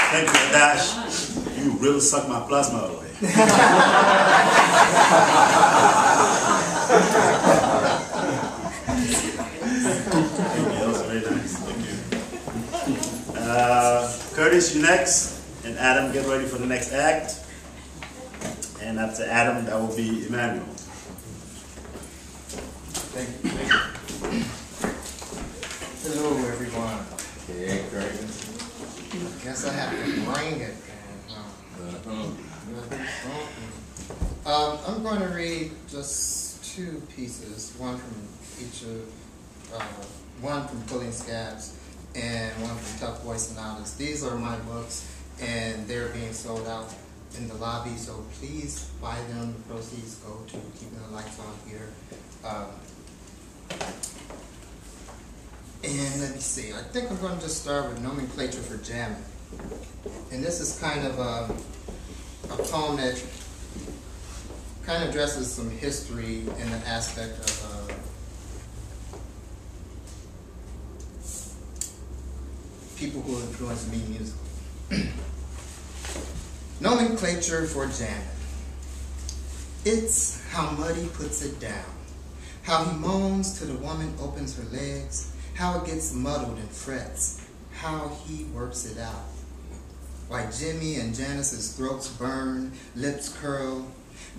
Thank you, Dash. You really sucked my plasma away. Thank you. That was very nice. Thank you. Curtis, you next. And Adam, get ready for the next act. And after Adam, that will be Emmanuel. Thank you. Hello, everyone. Hey, Curtis. Guess I have to bring it. I'm going to read just two pieces, one from each of, one from Pulling Scabs and one from Tough Boy Sonatas. These are my books, and they're being sold out in the lobby, so please buy them. The proceeds go to keeping the lights on here. And let me see, I think I'm going to just start with Nomenclature for Jamming. And this is kind of a poem that kind of addresses some history in the aspect of people who influenced me musically. Nomenclature for Jamming. It's how Muddy puts it down, how he moans till the woman opens her legs, how it gets muddled and frets, how he works it out. Why Jimmy and Janice's throats burn, lips curl,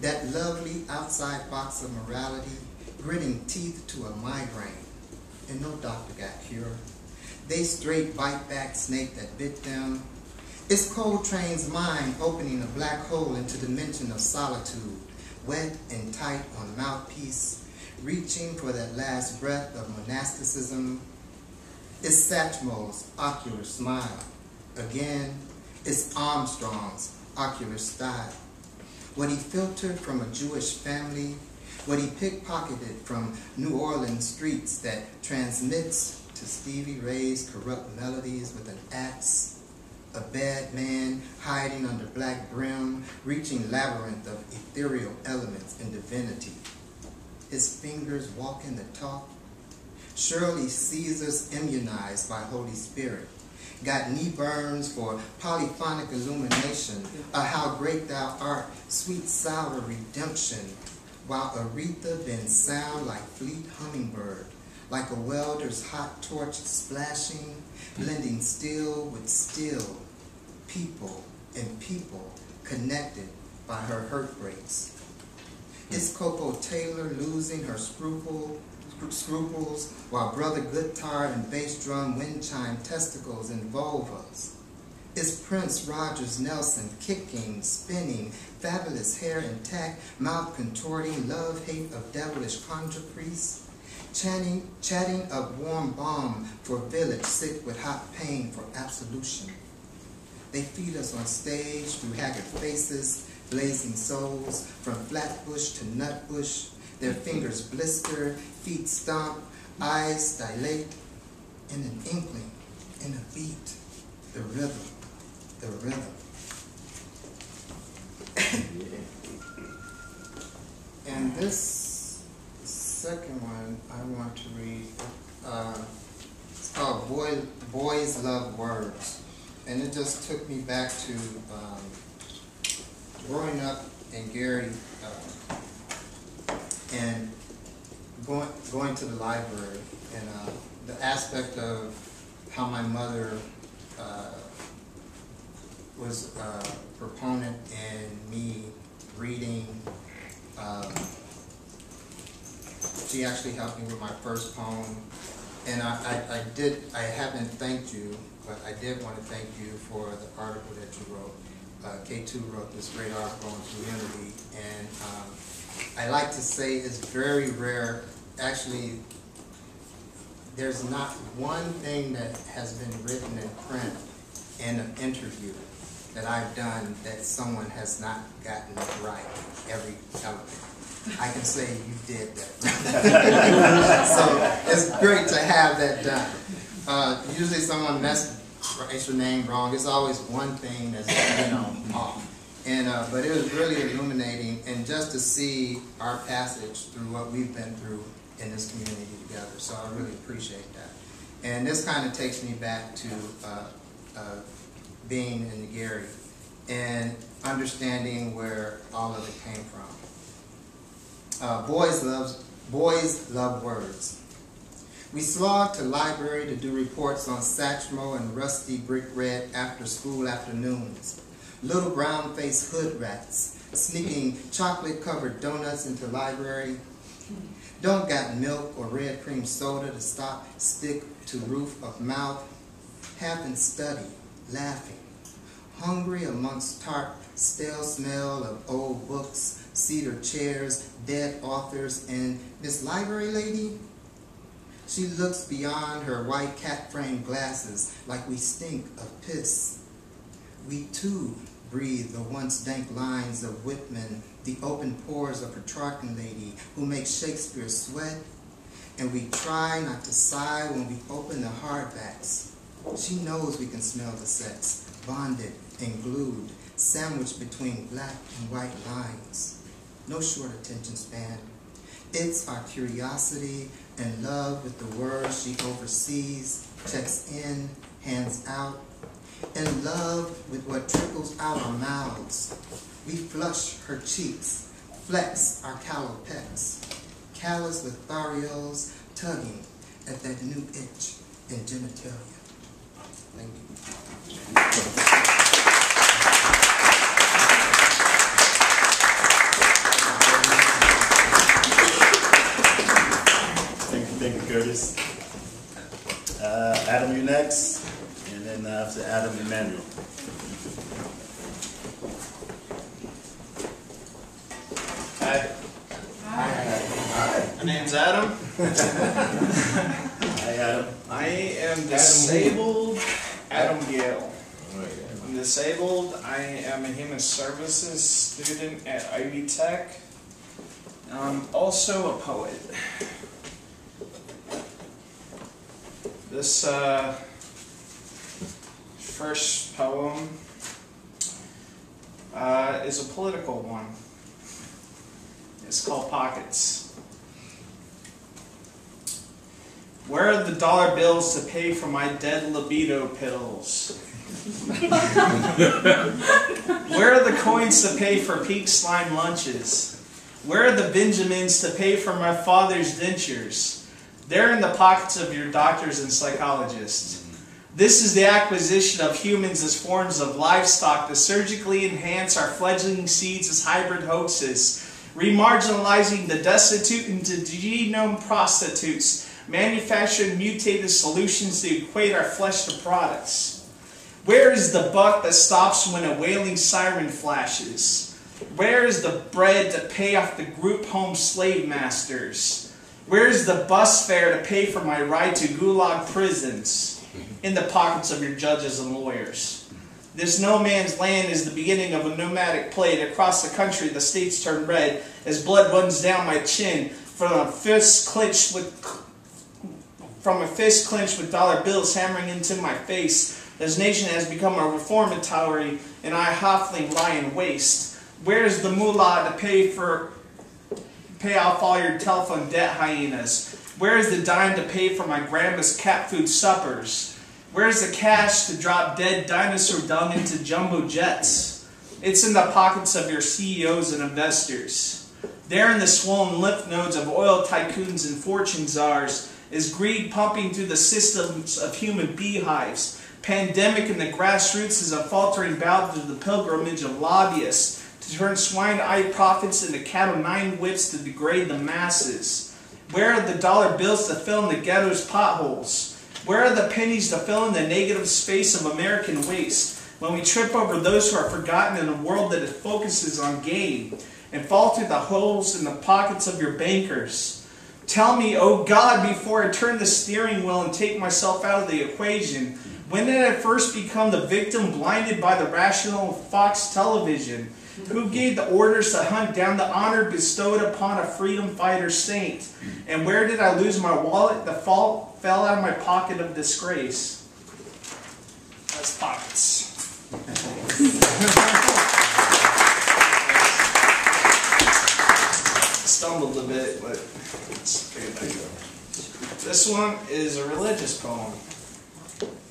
that lovely outside box of morality, gritting teeth to a migraine, and no doctor got cure. They straight bite back snake that bit them. It's Coltrane's mind opening a black hole into dimension of solitude, wet and tight on mouthpiece, reaching for that last breath of monasticism. It's Satchmo's ocular smile. Again, it's Armstrong's ocular style. What he filtered from a Jewish family, what he pickpocketed from New Orleans streets that transmits to Stevie Ray's corrupt melodies with an axe. A bad man hiding under black brim, reaching labyrinth of ethereal elements and divinity. His fingers walking the talk. Surely Caesar's immunized by Holy Spirit. Got knee burns for polyphonic illumination, a how great thou art, sweet sour redemption, while Aretha bends sound like fleet hummingbird, like a welder's hot torch splashing, blending still with still, people and people connected by her hurt breaks. It's Coco Taylor losing her scruples, while Brother Guitar and bass drum wind chime testicles and vulvas. It's Prince Rogers Nelson kicking, spinning, fabulous hair intact, mouth contorting, love-hate of devilish conjure priests, chatting of warm balm for village sick with hot pain for absolution. They feed us on stage through haggard faces, blazing souls, from flatbush to nutbush. Their fingers blister, feet stomp, eyes dilate, in an inkling, in a beat, the rhythm, the rhythm. And this second one I want to read, it's called Boys Love Words. And it just took me back to growing up in Gary and going to the library, and the aspect of how my mother was a proponent in me reading. She actually helped me with my first poem, and I haven't thanked you, but I did want to thank you for the article that you wrote. Ketu wrote this great article on community, and I like to say it's very rare. Actually, there's not one thing that has been written in print in an interview that I've done that someone has not gotten it right every element. I can say you did that. So it's great to have that done. Usually someone writes your name wrong. It's always one thing that's off. And but it was really illuminating, and just to see our passage through what we've been through in this community together. So I really appreciate that. And this kind of takes me back to being in the Gary and understanding where all of it came from. Boys love words. We slogged to library to do reports on Satchmo and rusty brick red after school afternoons. Little brown-faced hood rats sneaking chocolate-covered donuts into library. Don't got milk or red cream soda to stop, stick to roof of mouth. Half in study, laughing. Hungry amongst tart, stale smell of old books, cedar chairs, dead authors, and this library lady, she looks beyond her white cat-framed glasses like we stink of piss. We too breathe the once dank lines of Whitman, the open pores of Petrarchan lady who makes Shakespeare sweat, and we try not to sigh when we open the hardbacks. She knows we can smell the sex, bonded and glued, sandwiched between black and white lines. No short attention span. It's our curiosity and love with the words she oversees, checks in, hands out, and love with what trickles out our mouths. We flush her cheeks, flex our callow pecs, callous Lotharios tugging at that new itch in genitalia. Thank you. Thank you, Curtis. Adam, you next, and then after Adam, Emmanuel. Hi. Hi. My name's Adam. Hi, Adam. I am disabled. Adam Gaile. I'm disabled. I am a human services student at Ivy Tech. I'm also a poet. This first poem is a political one. It's called Pockets. Where are the dollar bills to pay for my dead libido pills? Where are the coins to pay for peak slime lunches? Where are the Benjamins to pay for my father's dentures? They're in the pockets of your doctors and psychologists. This is the acquisition of humans as forms of livestock to surgically enhance our fledgling seeds as hybrid hoaxes, remarginalizing the destitute into genome prostitutes, manufacturing mutated solutions to equate our flesh to products. Where is the buck that stops when a wailing siren flashes? Where is the bread to pay off the group home slave masters? Where is the bus fare to pay for my ride to gulag prisons? In the pockets of your judges and lawyers. This no man's land is the beginning of a nomadic plague. Across the country, the states turn red as blood runs down my chin from a fist clenched with dollar bills hammering into my face. This nation has become a reformatory, and I hoffling lie in waste. Where is the moolah to pay off all your telephone debt hyenas? Where is the dime to pay for my grandma's cat food suppers? Where is the cash to drop dead dinosaur dung into jumbo jets? It's in the pockets of your CEOs and investors. There in the swollen lymph nodes of oil tycoons and fortune czars is greed pumping through the systems of human beehives. Pandemic in the grassroots is a faltering bow to the pilgrimage of lobbyists to turn swine-eyed prophets into cattle nine whips to degrade the masses. Where are the dollar bills to fill in the ghetto's potholes? Where are the pennies to fill in the negative space of American waste when we trip over those who are forgotten in a world that focuses on gain and fall through the holes in the pockets of your bankers? Tell me, oh God, before I turn the steering wheel and take myself out of the equation, when did I first become the victim blinded by the rational Fox television? Who gave the orders to hunt down the honor bestowed upon a freedom fighter saint? And where did I lose my wallet that fell out of my pocket of disgrace? That's Pockets. Stumbled a bit, but it's good. This one is a religious poem,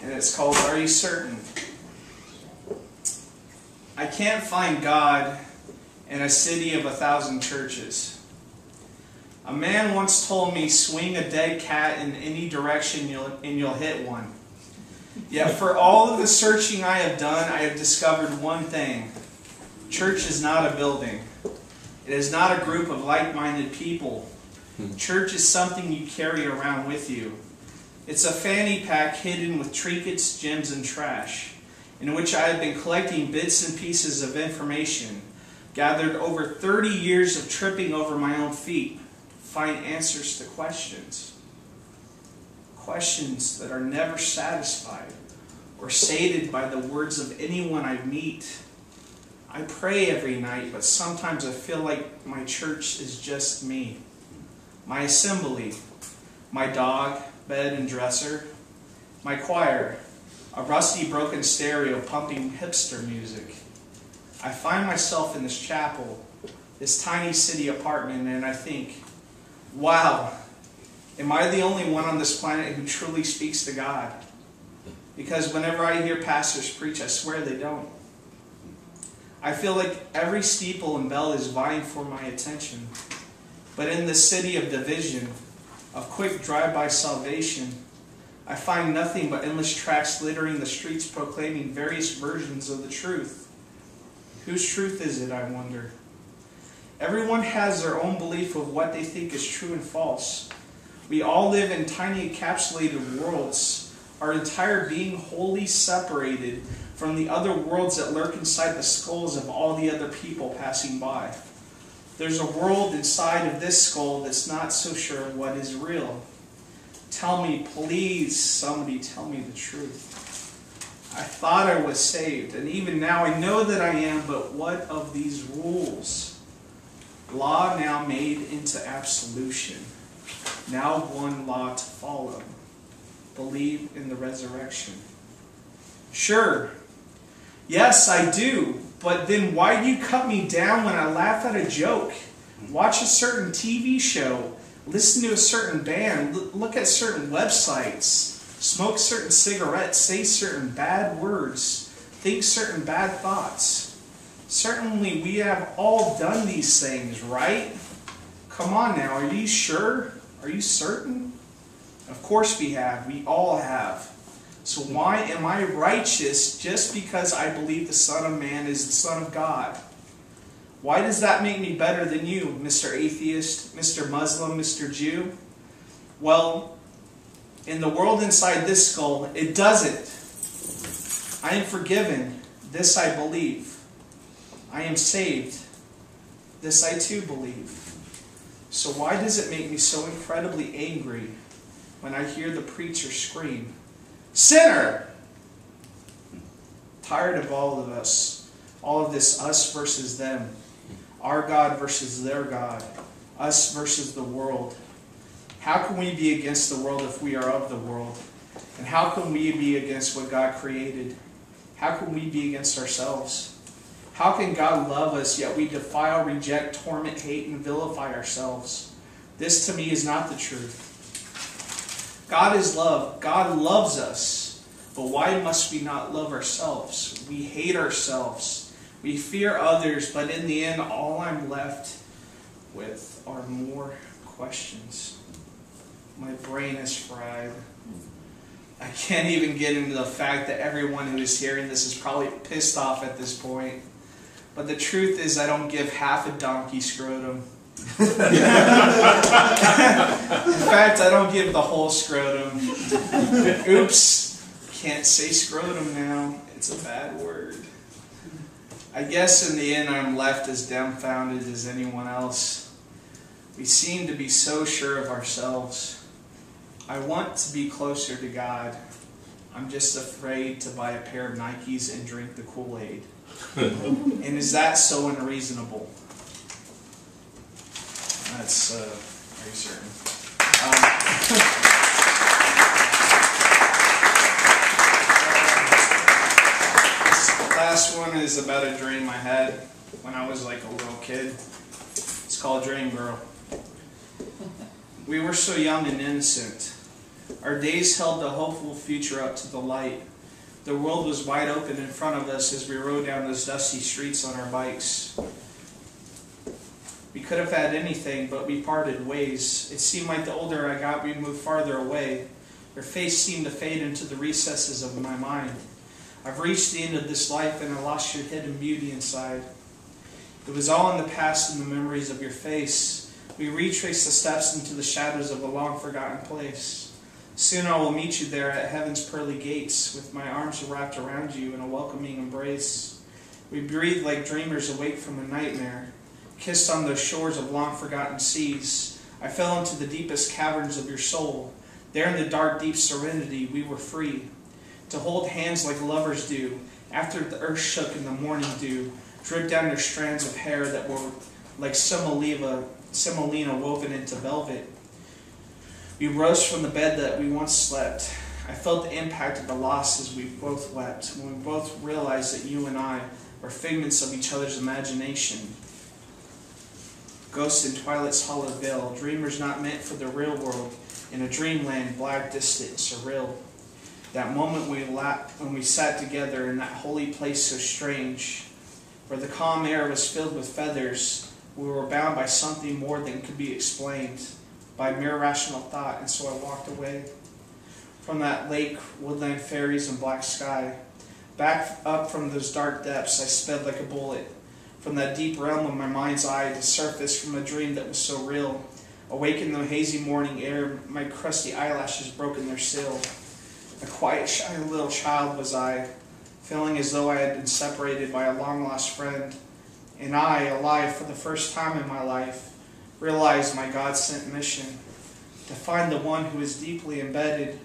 and it's called Are You Certain? I can't find God in a city of 1,000 churches. A man once told me, swing a dead cat in any direction and you'll hit one. Yet for all of the searching I have done, I have discovered one thing. Church is not a building. It is not a group of like-minded people. Church is something you carry around with you. It's a fanny pack hidden with trinkets, gems, and trash, in which I have been collecting bits and pieces of information, gathered over 30 years of tripping over my own feet, to find answers to questions. Questions that are never satisfied or sated by the words of anyone I meet. I pray every night, but sometimes I feel like my church is just me. My assembly, my dog, bed, and dresser, my choir, a rusty broken stereo pumping hipster music. I find myself in this chapel, this tiny city apartment, and I think, wow, am I the only one on this planet who truly speaks to God? Because whenever I hear pastors preach, I swear they don't. I feel like every steeple and bell is vying for my attention. But in this city of division, of quick drive-by salvation, I find nothing but endless tracts littering the streets proclaiming various versions of the truth. Whose truth is it, I wonder? Everyone has their own belief of what they think is true and false. We all live in tiny encapsulated worlds, our entire being wholly separated from the other worlds that lurk inside the skulls of all the other people passing by. There's a world inside of this skull that's not so sure what is real. Tell me, please, somebody tell me the truth. I thought I was saved, and even now I know that I am, but what of these rules? Law now made into absolution. Now one law to follow. Believe in the resurrection. Sure. Yes, I do. But then why do you cut me down when I laugh at a joke? Watch a certain TV show. Listen to a certain band. Look at certain websites. Smoke certain cigarettes. Say certain bad words. Think certain bad thoughts. Certainly we have all done these things, right? Come on now, are you sure? Are you certain? Of course we have. We all have. So why am I righteous just because I believe the Son of Man is the Son of God? Why does that make me better than you, Mr. Atheist, Mr. Muslim, Mr. Jew? Well, in the world inside this skull, it doesn't. I am forgiven. This I believe. I am saved. This I too believe. So why does it make me so incredibly angry when I hear the preacher scream, "Sinner!" Tired of all of us. All of this us versus them. Our God versus their God. Us versus the world. How can we be against the world if we are of the world? And how can we be against what God created? How can we be against ourselves? How can God love us, yet we defile, reject, torment, hate, and vilify ourselves? This to me is not the truth. God is love. God loves us. But why must we not love ourselves? We hate ourselves. We fear others, but in the end, all I'm left with are more questions. My brain is fried. I can't even get into the fact that everyone who is hearing this is probably pissed off at this point. But the truth is I don't give half a donkey scrotum. In fact, I don't give the whole scrotum. Oops. Can't say scrotum now. It's a bad word. I guess in the end I'm left as dumbfounded as anyone else. We seem to be so sure of ourselves. I want to be closer to God. I'm just afraid to buy a pair of Nikes and drink the Kool-Aid. And is that so unreasonable? That's very certain. This last one is about a dream I had when I was like a little kid. It's called Dream Girl. We were so young and innocent. Our days held the hopeful future up to the light. The world was wide open in front of us as we rode down those dusty streets on our bikes. We could have had anything, but we parted ways. It seemed like the older I got, we moved farther away. Your face seemed to fade into the recesses of my mind. I've reached the end of this life and I lost your hidden beauty inside. It was all in the past and the memories of your face. We retraced the steps into the shadows of a long-forgotten place. Soon I will meet you there at heaven's pearly gates, with my arms wrapped around you in a welcoming embrace. We breathed like dreamers awake from a nightmare, kissed on those shores of long-forgotten seas. I fell into the deepest caverns of your soul. There in the dark, deep serenity, we were free to hold hands like lovers do, after the earth shook in the morning dew, dripped down your strands of hair that were like semolina woven into velvet. We rose from the bed that we once slept. I felt the impact of the loss as we both wept, when we both realized that you and I were figments of each other's imagination. Ghosts in twilight's hollow veil, dreamers not meant for the real world, in a dreamland black, distant, surreal. That moment when we sat together in that holy place so strange, where the calm air was filled with feathers, we were bound by something more than could be explained, by mere rational thought, and so I walked away. From that lake, woodland fairies, and black sky, back up from those dark depths, I sped like a bullet. From that deep realm of my mind's eye to surface from a dream that was so real. Awake in the hazy morning air, my crusty eyelashes broken their seal. A quiet, shy little child was I, feeling as though I had been separated by a long-lost friend. And I, alive for the first time in my life, realized my God-sent mission, to find the one who is deeply embedded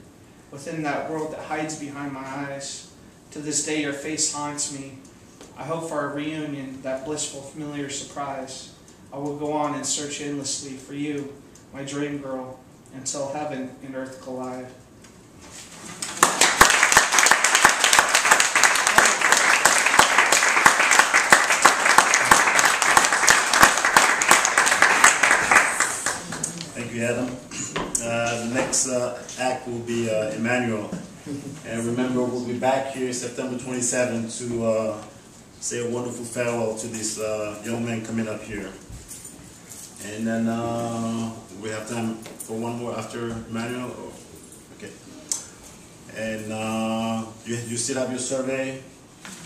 within that world that hides behind my eyes. To this day your face haunts me. I hope for our reunion, that blissful, familiar surprise. I will go on and search endlessly for you, my dream girl, until heaven and earth collide. Thank you, Adam. The next act will be Emmanuel. And remember, we'll be back here September 27th to say a wonderful farewell to this young man coming up here. And then we have time for one more after Emmanuel. Okay. And you still have your survey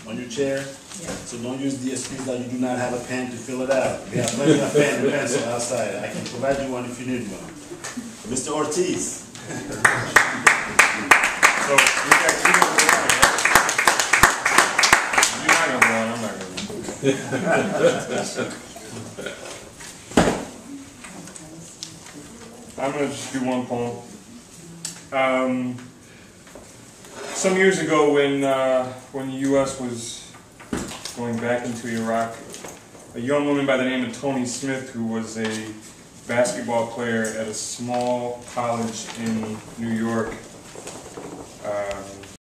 on your chair? Yeah. So don't use the excuse that you do not have a pen to fill it out. We have plenty of pen and pencil outside. I can provide you one if you need one. Mr. Ortiz. So we got two more going, right? You're not gonna go on, I'm not gonna go. I'm gonna just do one poem. Some years ago, when the U.S. was going back into Iraq, a young woman by the name of Tony Smith, who was a basketball player at a small college in New York,